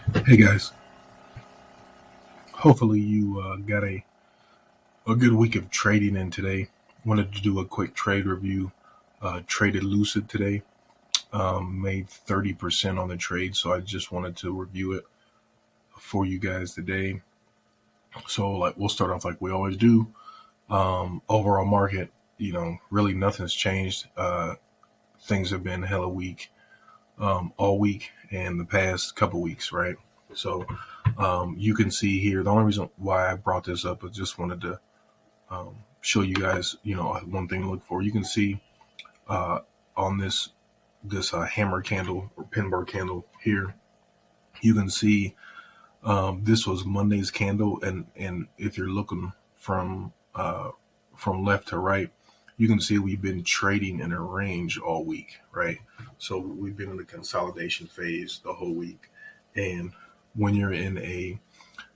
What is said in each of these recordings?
Hey guys, hopefully you got a good week of trading in today. Wanted to do a quick trade review. Traded Lucid today, made 30% on the trade, so I just wanted to review it for you guys today. So, like, we'll start off like we always do. Overall market, really nothing's changed. Things have been hella weak all week and the past couple weeks, right? So, you can see here, the only reason why I brought this up is just wanted to show you guys, one thing to look for. You can see uh, on this hammer candle or pin bar candle here, you can see this was Monday's candle, and if you're looking from left to right, you can see we've been trading in a range all week, right? So we've been in the consolidation phase the whole week, and when you're in a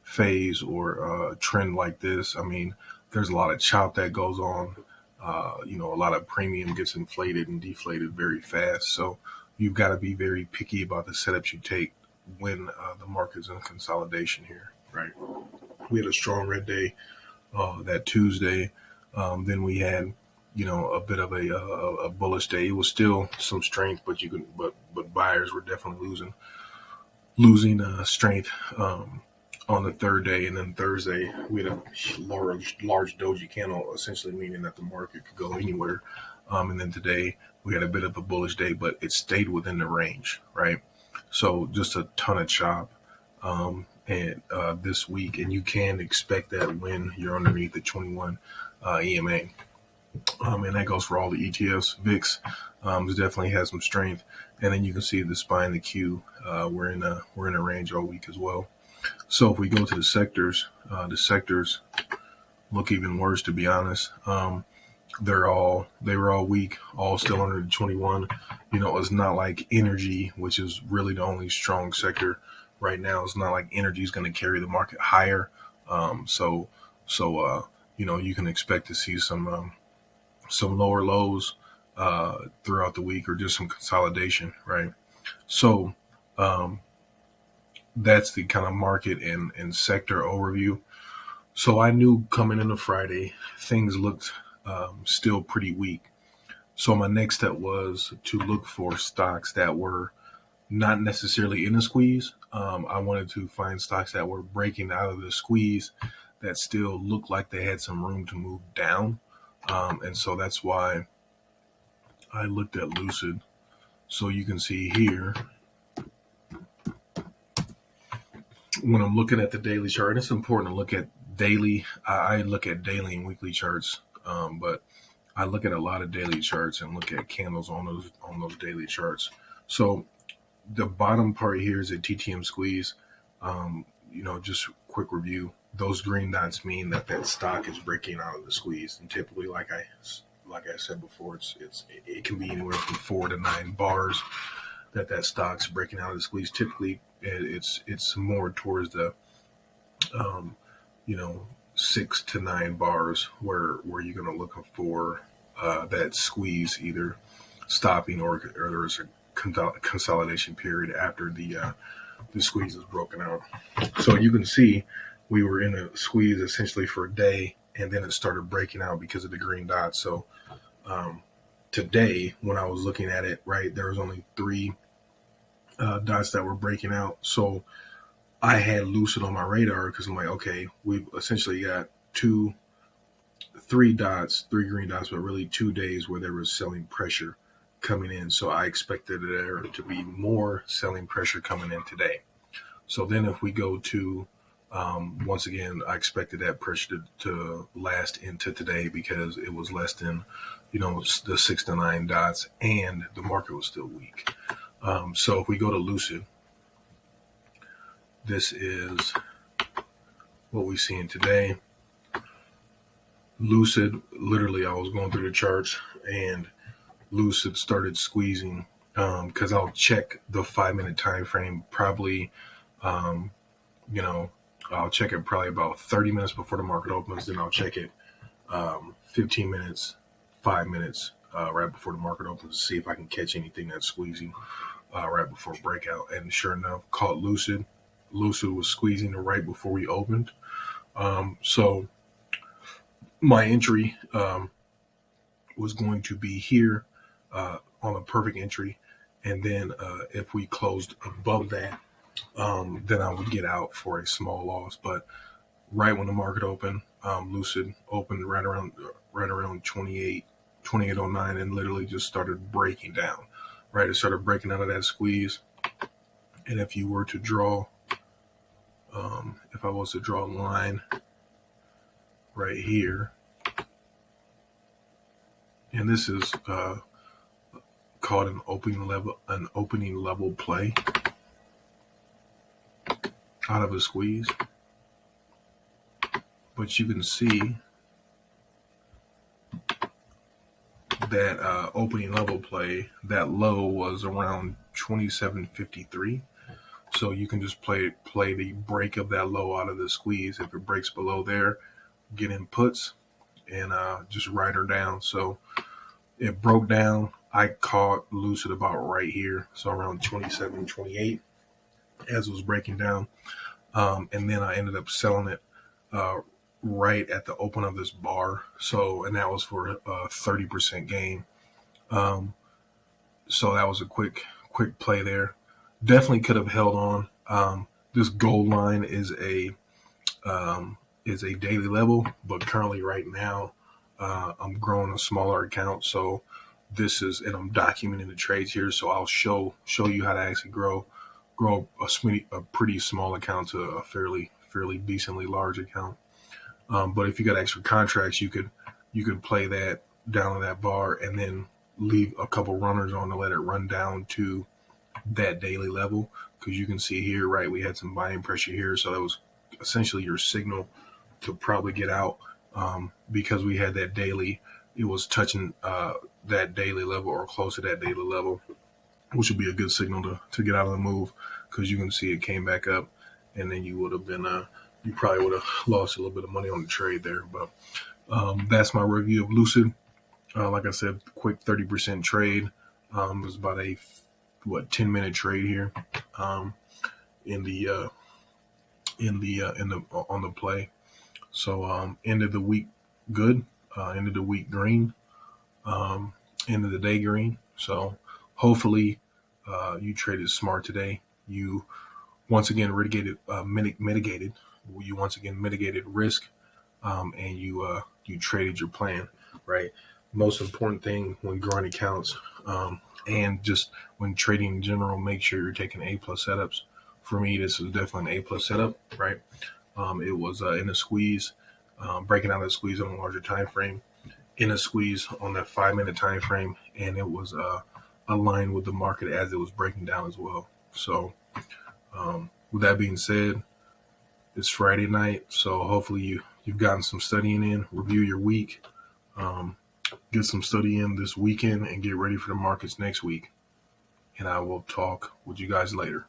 phase or a trend like this, I mean, there's a lot of chop that goes on. A lot of premium gets inflated and deflated very fast. So you've got to be very picky about the setups you take when the market's in consolidation here, right? We had a strong red day that Tuesday. Then we had, a bit of a bullish day. It was still some strength, but buyers were definitely losing strength on the third day, and then Thursday we had a large doji candle, essentially meaning that the market could go anywhere. And then today we had a bit of a bullish day, but it stayed within the range, right? So just a ton of chop, and this week, and you can expect that when you're underneath the 21 EMA. And that goes for all the ETFs. VIX definitely has some strength, and then you can see the SPY and the Q. We're in a range all week as well. So if we go to the sectors look even worse, to be honest. They were all weak, all still under the 21. It's not like energy, which is really the only strong sector right now. It's not like energy is going to carry the market higher. So you can expect to see some lower lows throughout the week, or just some consolidation, right? So that's the kind of market and sector overview. So I knew coming into Friday, things looked still pretty weak. So my next step was to look for stocks that were not necessarily in a squeeze. I wanted to find stocks that were breaking out of the squeeze that still looked like they had some room to move down. And so that's why I looked at Lucid. So you can see here, when I'm looking at the daily chart, and it's important to look at daily. I look at daily and weekly charts, but I look at a lot of daily charts and look at candles on those daily charts. So the bottom part here is a TTM squeeze. Just quick review. Those green dots mean that stock is breaking out of the squeeze, and typically, like I said before, it can be anywhere from 4 to 9 bars that stock's breaking out of the squeeze. Typically, it's more towards the um, you know 6 to 9 bars where you're going to look for that squeeze either stopping, or there's a consolidation period after the squeeze is broken out. So you can see we were in a squeeze essentially for a day, and then it started breaking out because of the green dots. So um, today, when I was looking at it, right, there was only three dots that were breaking out. So I had Lucid on my radar because I'm like, okay, we've essentially got three green dots, but really 2 days where there was selling pressure coming in. So I expected there to be more selling pressure coming in today. So then if we go to, once again, I expected that pressure to last into today because it was less than, the 6 to 9 dots, and the market was still weak. So if we go to Lucid, this is what we're seeing today. Lucid, literally, I was going through the charts, and Lucid started squeezing because I'll check the 5 minute time frame probably. Um, you know, I'll check it probably about 30 minutes before the market opens. Then I'll check it 15 minutes, 5 minutes right before the market opens to see if I can catch anything that's squeezing right before breakout. And sure enough, caught Lucid. Lucid was squeezing it right before we opened. So my entry was going to be here on a perfect entry. And then if we closed above that, then I would get out for a small loss. But right when the market opened, Lucid opened right around 2809, and literally just started breaking down. Right, it started breaking out of that squeeze. And if you were to draw, if I was to draw a line right here, and this is called an opening level play out of a squeeze. But you can see that opening level play, that low was around 2753. So you can just play the break of that low out of the squeeze. If it breaks below there, get in puts and just ride her down. So it broke down. I caught Lucid about right here, so around 27, 28 as it was breaking down. And then I ended up selling it right at the open of this bar. So, and that was for a 30% gain. So that was a quick play there. Definitely could have held on. This gold line is a daily level, but currently right now I'm growing a smaller account. So this is, and I'm documenting the trades here. So I'll show you how to actually grow a pretty small account to a fairly decently large account. But if you got extra contracts, you could play that down to that bar and then leave a couple runners on to let it run down to that daily level. Because you can see here, right, we had some buying pressure here. So that was essentially your signal to probably get out because we had that daily. It was touching that daily level or close to that daily level, which would be a good signal to get out of the move, because you can see it came back up, and then you would have been you probably would have lost a little bit of money on the trade there. But that's my review of Lucid. Like I said, quick 30% trade. It was about a 10-minute trade here on the play. So ended the week good. Ended the week green. End of the day green. So hopefully you traded smart today. You once again mitigated. You once again mitigated risk, and you traded your plan. Right. Most important thing when growing accounts, and just when trading in general, make sure you're taking A+ setups. For me, this is definitely an A+ setup. Right. It was in a squeeze, breaking out of the squeeze on a larger time frame. In a squeeze on that 5-minute time frame, and it was aligned with the market as it was breaking down as well. So with that being said, it's Friday night, so hopefully you've gotten some studying in. Review your week, get some study in this weekend, and get ready for the markets next week. And I will talk with you guys later.